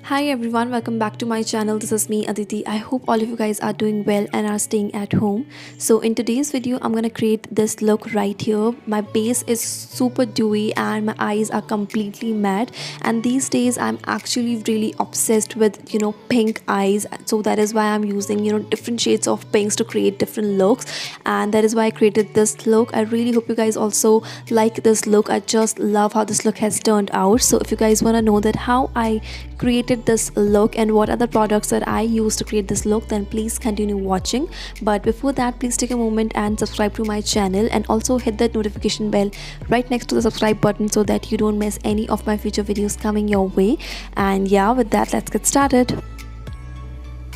Hi everyone, welcome back to my channel. This is me Aditi. I hope all of you guys are doing well and are staying at home. So in today's video, I'm gonna create this look right here. My base is super dewy and my eyes are completely matte. And these days, I'm actually really obsessed with pink eyes. So that is why I'm using different shades of pinks to create different looks. And that is why I created this look. I really hope you guys also like this look. I just love how this look has turned out. So if you guys wanna know that how I created this look and what are the products that I use to create this look, then please continue watching. But before that, please take a moment and subscribe to my channel and also hit that notification bell right next to the subscribe button so that you don't miss any of my future videos coming your way. And yeah, with that, let's get started.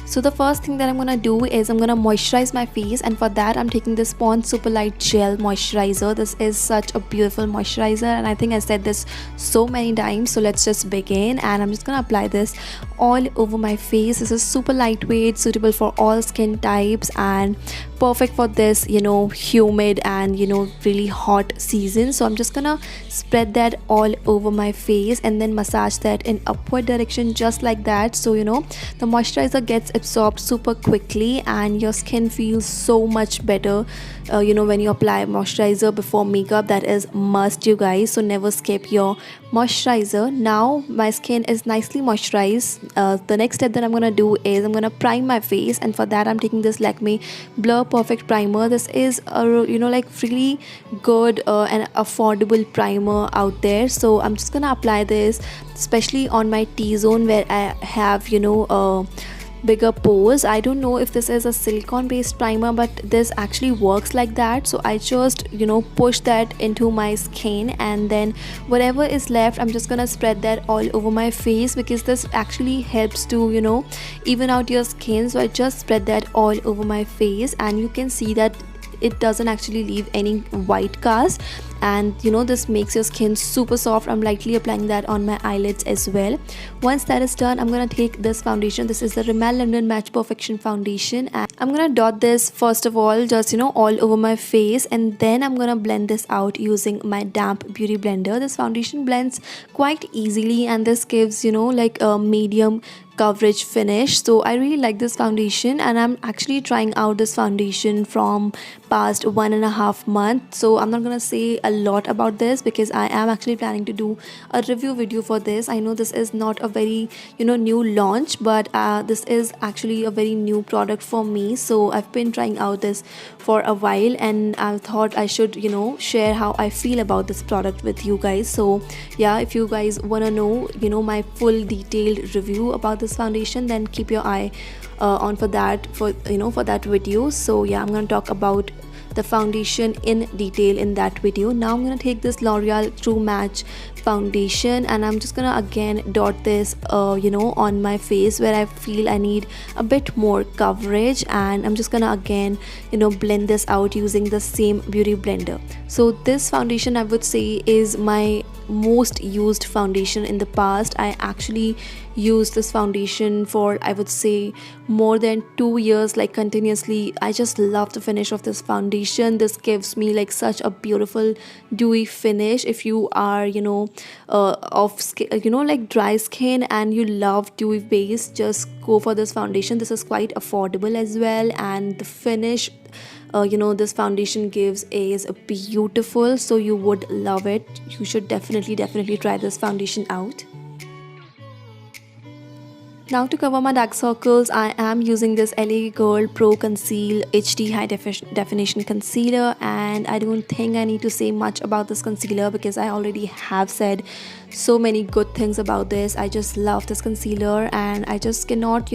So the first thing that I'm gonna do is I'm gonna moisturize my face, and for that I'm taking this Pond's Super Light Gel Moisturizer. This is such a beautiful moisturizer and I think I said this so many times, so let's just begin. And I'm just gonna apply this all over my face. This is super lightweight, suitable for all skin types and perfect for this humid and really hot season. So I'm just gonna spread that all over my face and then massage that in upward direction just like that. So the moisturizer gets absorbed super quickly and your skin feels so much better when you apply moisturizer before makeup. That is must, you guys, so never skip your moisturizer. Now my skin is nicely moisturized. The next step that I'm gonna do is I'm gonna prime my face, and for that I'm taking this Lakme Blur Perfect Primer. This is a like really good and affordable primer out there. So I'm just gonna apply this especially on my T-zone where I have bigger pores. I don't know if this is a silicone based primer, but this actually works like that. So I just push that into my skin, and then whatever is left I'm just gonna spread that all over my face because this actually helps to even out your skin. So I just spread that all over my face and you can see that it doesn't actually leave any white cast, and this makes your skin super soft. I'm lightly applying that on my eyelids as well. Once that is done, I'm gonna take this foundation. This is the Rimmel London Match Perfection foundation, and I'm gonna dot this first of all just all over my face, and then I'm gonna blend this out using my damp beauty blender. This foundation blends quite easily and this gives like a medium coverage finish. So I really like this foundation and I'm actually trying out this foundation from past 1.5 months. So I'm not gonna say a lot about this because I am actually planning to do a review video for this. I know this is not a very new launch, but this is actually a very new product for me. So I've been trying out this for a while and I thought I should share how I feel about this product with you guys. So yeah, if you guys wanna know my full detailed review about this foundation, then keep your eye on for that for that video. So yeah, I'm gonna talk about the foundation in detail in that video. Now I'm gonna take this L'Oreal True Match foundation and I'm just gonna again dot this on my face where I feel I need a bit more coverage, and I'm just gonna again blend this out using the same beauty blender. So this foundation I would say is my most used foundation in the past. I actually used this foundation for I would say more than 2 years, like continuously. I just love the finish of this foundation. This gives me like such a beautiful dewy finish. If you are of skin, like dry skin and you love dewy base, just go for this foundation. This is quite affordable as well, and the finish this foundation gives is beautiful, so you would love it. You should definitely try this foundation out. Now to cover my dark circles, I am using this LA Girl Pro Conceal HD High Definition Concealer, and I don't think I need to say much about this concealer because I already have said so many good things about this. I just love this concealer and I just cannot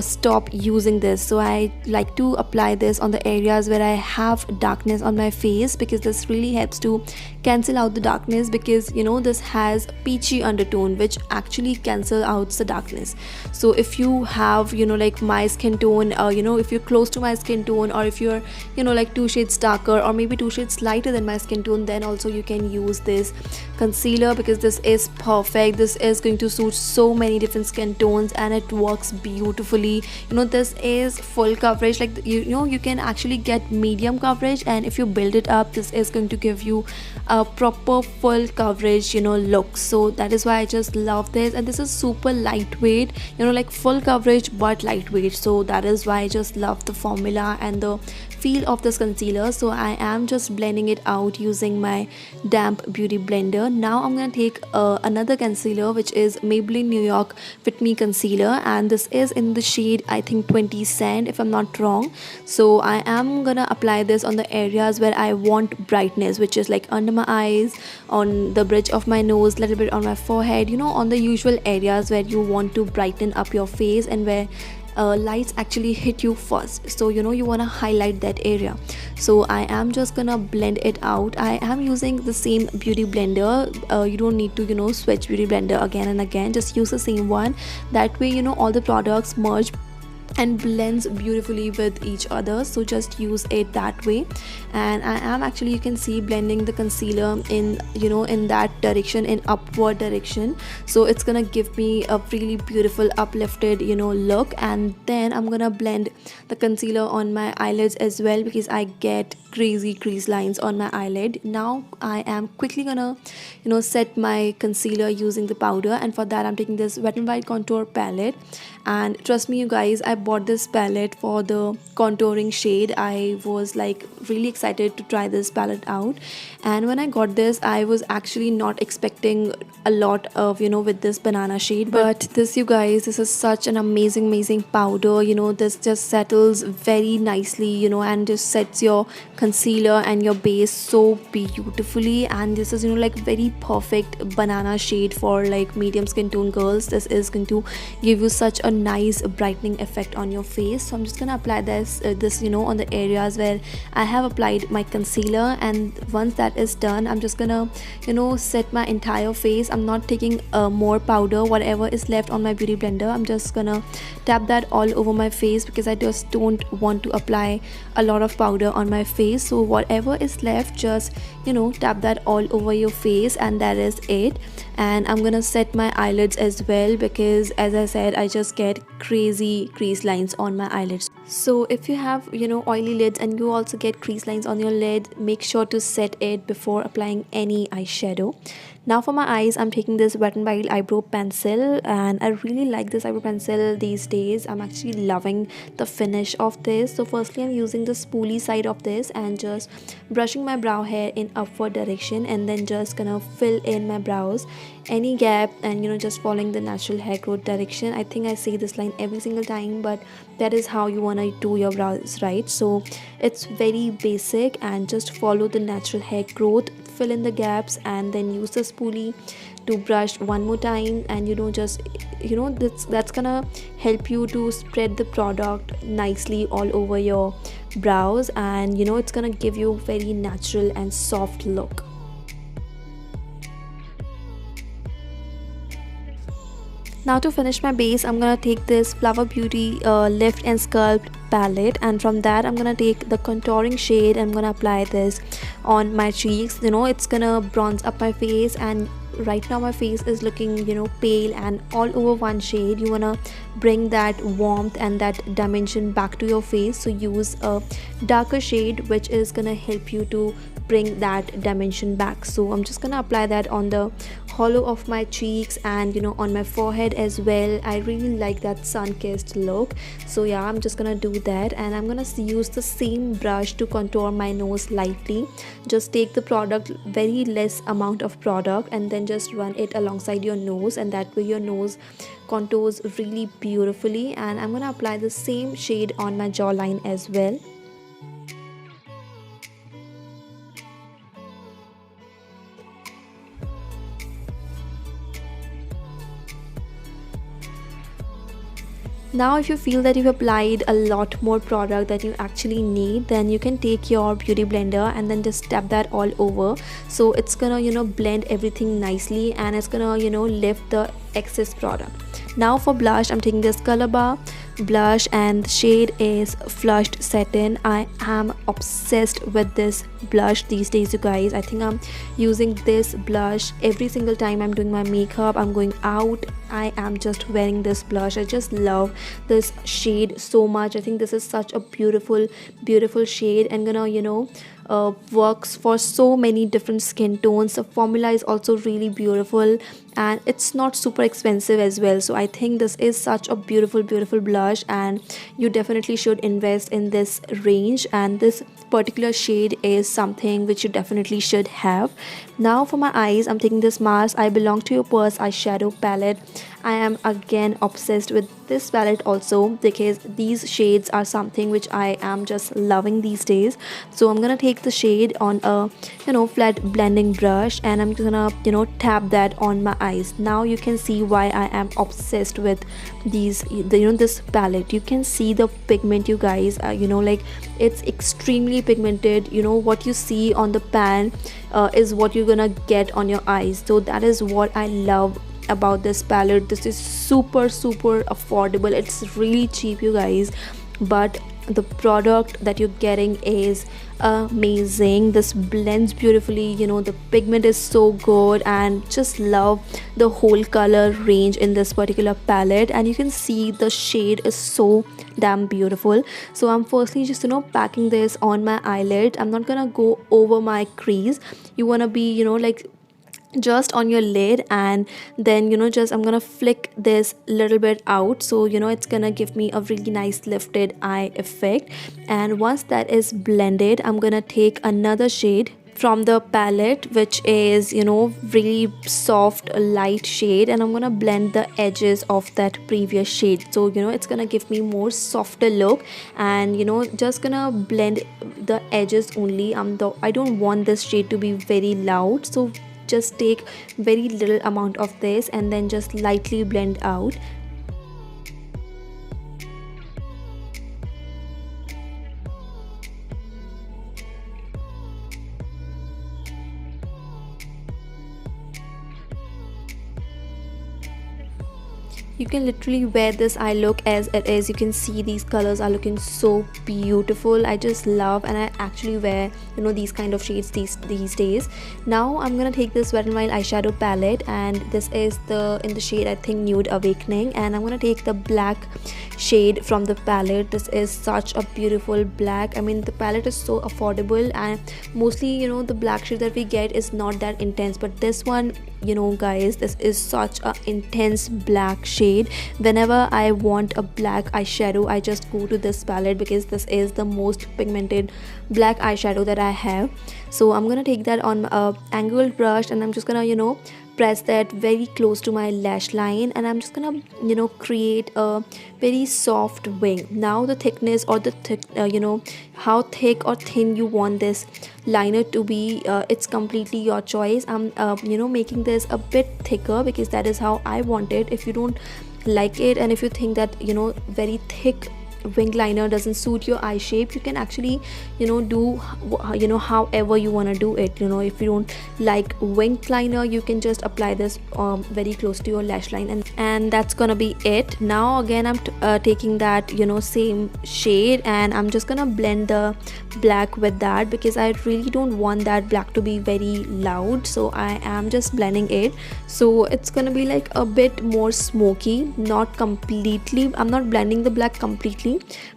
stop using this. So I like to apply this on the areas where I have darkness on my face because this really helps to cancel out the darkness, because this has peachy undertone which actually cancel out the darkness. So if you have like my skin tone, if you're close to my skin tone, or if you're like 2 shades darker or maybe 2 shades lighter than my skin tone, then also you can use this concealer because because this is perfect. This is going to suit so many different skin tones and it works beautifully. This is full coverage, like you can actually get medium coverage, and if you build it up, this is going to give you a proper full coverage look. So that is why I just love this, and this is super lightweight, like full coverage but lightweight. So that is why I just love the formula and the feel of this concealer. So I am just blending it out using my damp beauty blender. Now I'm gonna take another concealer, which is Maybelline New York Fit Me concealer, and this is in the shade, I think, 20 Sand, if I'm not wrong. So I am gonna apply this on the areas where I want brightness, which is like under my eyes, on the bridge of my nose, little bit on my forehead, on the usual areas where you want to brighten up your face and where lights actually hit you first. So you want to highlight that area. So I am just gonna blend it out. I am using the same beauty blender. You don't need to switch beauty blender again and again. Just use the same one. That way all the products merge and blends beautifully with each other. So just use it that way. And I am actually, you can see, blending the concealer in in that direction, in upward direction. So it's gonna give me a really beautiful uplifted look. And then I'm gonna blend the concealer on my eyelids as well, because I get crazy crease lines on my eyelid. Now I am quickly gonna set my concealer using the powder, and for that I'm taking this Wet n Wild contour palette. And trust me, you guys, I bought this palette for the contouring shade. I was like really excited to try this palette out, and when I got this, I was actually not expecting a lot of with this banana shade. But this, you guys, this is such an amazing powder. This just settles very nicely, and just sets your concealer and your base so beautifully. And this is like very perfect banana shade for like medium skin tone girls. This is going to give you such a nice brightening effect on your face. So I'm just gonna apply this on the areas where I have applied my concealer, and once that is done, I'm just gonna set my entire face. I'm not taking more powder. Whatever is left on my beauty blender, I'm just gonna tap that all over my face, because I just don't want to apply a lot of powder on my face. So whatever is left, just tap that all over your face, and that is it. And I'm gonna set my eyelids as well, because as I said, I just get crazy crease lines on my eyelids. So if you have oily lids and you also get crease lines on your lid, make sure to set it before applying any eyeshadow. Now for my eyes, I'm taking this Wet n Wild eyebrow pencil, and I really like this eyebrow pencil these days. I'm actually loving the finish of this. So firstly, I'm using the spoolie side of this and just brushing my brow hair in upward direction, and then just gonna fill in my brows, any gap, and just following the natural hair growth direction. I think I say this line every single time, but that is how you want to do your brows, right? So it's very basic, and just follow the natural hair growth, fill in the gaps, and then use the spoolie to brush one more time. And just that's gonna help you to spread the product nicely all over your brows, and it's gonna give you very natural and soft look. Now to finish my base, I'm gonna take this Flower Beauty Lift and Sculpt palette, and from that I'm gonna take the contouring shade and I'm gonna apply this on my cheeks. It's gonna bronze up my face, and right now my face is looking pale and all over one shade. You wanna bring that warmth and that dimension back to your face, so use a darker shade which is gonna help you to bring that dimension back. So I'm just gonna apply that on the hollow of my cheeks and on my forehead as well. I really like that sun-kissed look. So yeah, I'm just gonna do that, and I'm gonna use the same brush to contour my nose lightly. Just take the product, very less amount of product, and then just run it alongside your nose, and that way your nose contours really beautifully. And I'm gonna apply the same shade on my jawline as well. Now if you feel that you've applied a lot more product that you actually need, then you can take your beauty blender and then just tap that all over. So it's gonna blend everything nicely, and it's gonna lift the excess product. Now for blush, I'm taking this Color Bar blush, and the shade is Flushed Satin. I am obsessed with this blush these days, you guys. I think I'm using this blush every single time I'm doing my makeup, I'm going out. I am just wearing this blush. I just love this shade so much. I think this is such a beautiful shade, and gonna, works for so many different skin tones. The formula is also really beautiful, and it's not super expensive as well. So I think this is such a beautiful blush, and you definitely should invest in this range, and this particular shade is something which you definitely should have. Now for my eyes, I'm taking this Mars I Belong to Your Purse eyeshadow palette. I am again obsessed with this palette also, because these shades are something which I am just loving these days. So I'm gonna take the shade on a flat blending brush, and I'm gonna tap that on my eyes. Now you can see why I am obsessed with this palette. You can see the pigment, you guys. Like, it's extremely pigmented. What you see on the pan is what you're gonna get on your eyes. So that is what I love about this palette. This is super affordable. It's really cheap, you guys, but the product that you're getting is amazing. This blends beautifully, the pigment is so good, and just love the whole color range in this particular palette. And you can see the shade is so damn beautiful. So I'm firstly just packing this on my eyelid. I'm not gonna go over my crease. You want to be like just on your lid, and then just I'm gonna flick this little bit out, so it's gonna give me a really nice lifted eye effect. And once that is blended, I'm gonna take another shade from the palette, which is really soft light shade, and I'm gonna blend the edges of that previous shade. So it's gonna give me more softer look, and just gonna blend the edges only. I don't want this shade to be very loud, so just take very little amount of this and then just lightly blend out. You can literally wear this eye look as it is. You can see these colors are looking so beautiful. I just love, and I actually wear these kind of shades these days. Now I'm gonna take this Wet n Wild eyeshadow palette, and this is in the shade, I think, Nude Awakening, and I'm gonna take the black shade from the palette. This is such a beautiful black. I mean, the palette is so affordable, and mostly the black shade that we get is not that intense, but this one, guys, this is such a intense black shade. Whenever I want a black eyeshadow, I just go to this palette, because this is the most pigmented black eyeshadow that I have. So I'm gonna take that on a angled brush, and I'm just gonna press that very close to my lash line, and I'm just gonna create a very soft wing. Now the thickness, or the how thick or thin you want this liner to be, it's completely your choice. I'm making this a bit thicker, because that is how I want it. If you don't like it, and if you think that very thick wing liner doesn't suit your eye shape, you can actually do however you want to do it. If you don't like wing liner, you can just apply this very close to your lash line, and that's gonna be it. Now again, I'm taking that same shade, and I'm just gonna blend the black with that, because I really don't want that black to be very loud. So I am just blending it, so it's gonna be like a bit more smoky, not completely. I'm not blending the black completely,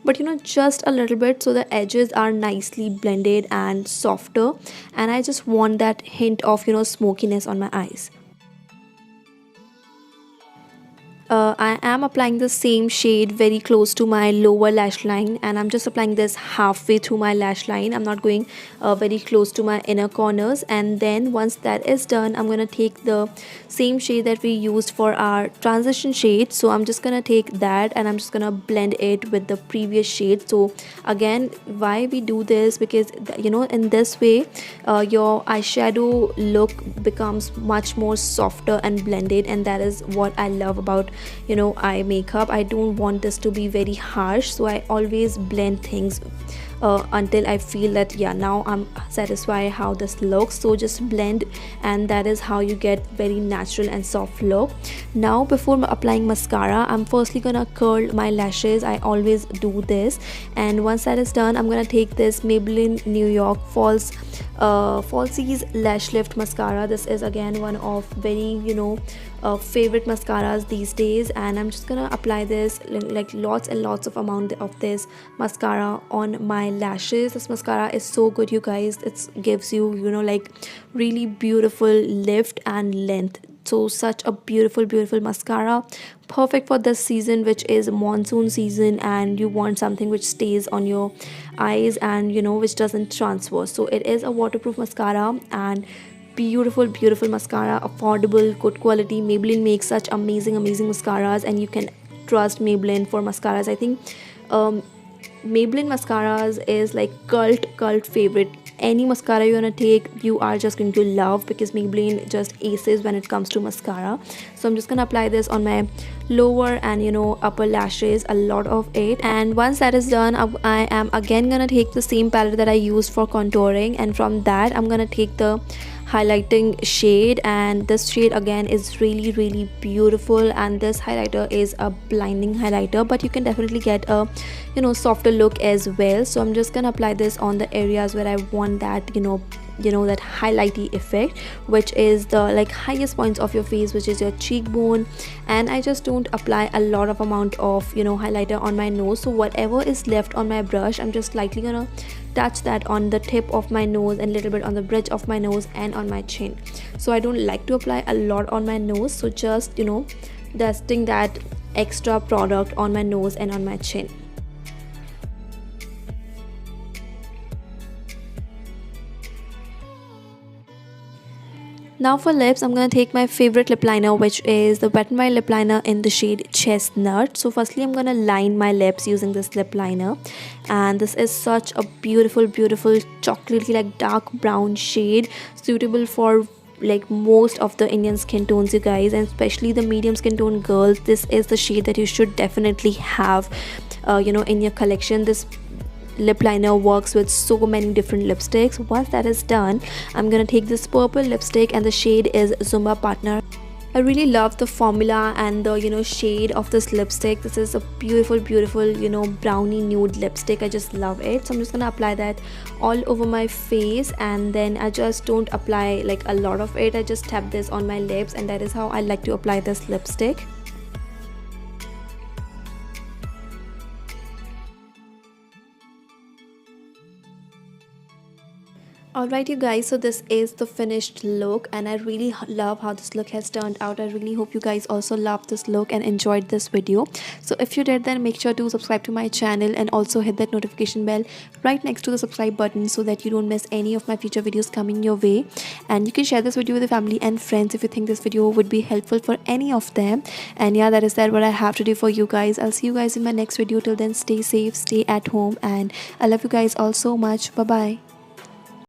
but just a little bit, so the edges are nicely blended and softer, and I just want that hint of smokiness on my eyes. I am applying the same shade very close to my lower lash line, and I'm just applying this halfway through my lash line. I'm not going very close to my inner corners. And then once that is done, I'm gonna take the same shade that we used for our transition shade. So I'm just gonna take that, and I'm just gonna blend it with the previous shade. So again, why we do this, because in this way your eyeshadow look becomes much more softer and blended, and that is what I love about eye makeup. I don't want this to be very harsh, so I always blend things until I feel that yeah, now I'm satisfied how this looks. So just blend, and that is how you get very natural and soft look. Now before applying mascara, I'm firstly gonna curl my lashes. I always do this, and once that is done, I'm gonna take this Maybelline New York Falsies Lash Lift mascara. This is again one of very favorite mascaras these days, and I'm just gonna apply this like lots and lots of amount of this mascara on my lashes. This mascara is so good, you guys. It gives you like really beautiful lift and length. So such a beautiful mascara, perfect for this season, which is monsoon season, and you want something which stays on your eyes and which doesn't transfer. So it is a waterproof mascara, and beautiful mascara, affordable, good quality. Maybelline makes such amazing mascaras, and you can trust Maybelline for mascaras. I think Maybelline mascaras is like cult favorite. Any mascara you wanna take, you are just going to love, because Maybelline just aces when it comes to mascara. So I'm just gonna apply this on my lower and upper lashes, a lot of it. And once that is done, I am again gonna take the same palette that I used for contouring, and from that I'm gonna take the highlighting shade, and this shade again is really beautiful, and this highlighter is a blinding highlighter, but you can definitely get a softer look as well. So I'm just gonna apply this on the areas where I want that that highlighty effect, which is the like highest points of your face, which is your cheekbone. And I just don't apply a lot of amount of highlighter on my nose. So whatever is left on my brush, I'm just lightly gonna touch that on the tip of my nose and a little bit on the bridge of my nose and on my chin. So I don't like to apply a lot on my nose, so just dusting that extra product on my nose and on my chin. Now for lips, I'm going to take my favorite lip liner, which is the Wet n Wild lip liner in the shade Chestnut. So firstly, I'm going to line my lips using this lip liner, and this is such a beautiful chocolatey like dark brown shade, suitable for like most of the Indian skin tones, you guys, and especially the medium skin tone girls. This is the shade that you should definitely have in your collection. This lip liner works with so many different lipsticks. Once that is done, I'm gonna take this purple lipstick, and the shade is Zumba Partner. I really love the formula and the shade of this lipstick. This is a beautiful brownie nude lipstick. I just love it. So I'm just gonna apply that all over my face, and then I just don't apply like a lot of it. I just tap this on my lips, and that is how I like to apply this lipstick. Alright you guys, so this is the finished look, and I really love how this look has turned out. I really hope you guys also loved this look and enjoyed this video. So if you did, then make sure to subscribe to my channel and also hit that notification bell right next to the subscribe button, so that you don't miss any of my future videos coming your way. And you can share this video with your family and friends if you think this video would be helpful for any of them. And yeah, that is what I have to do for you guys. I'll see you guys in my next video. Till then, stay safe, stay at home, and I love you guys all so much. Bye bye.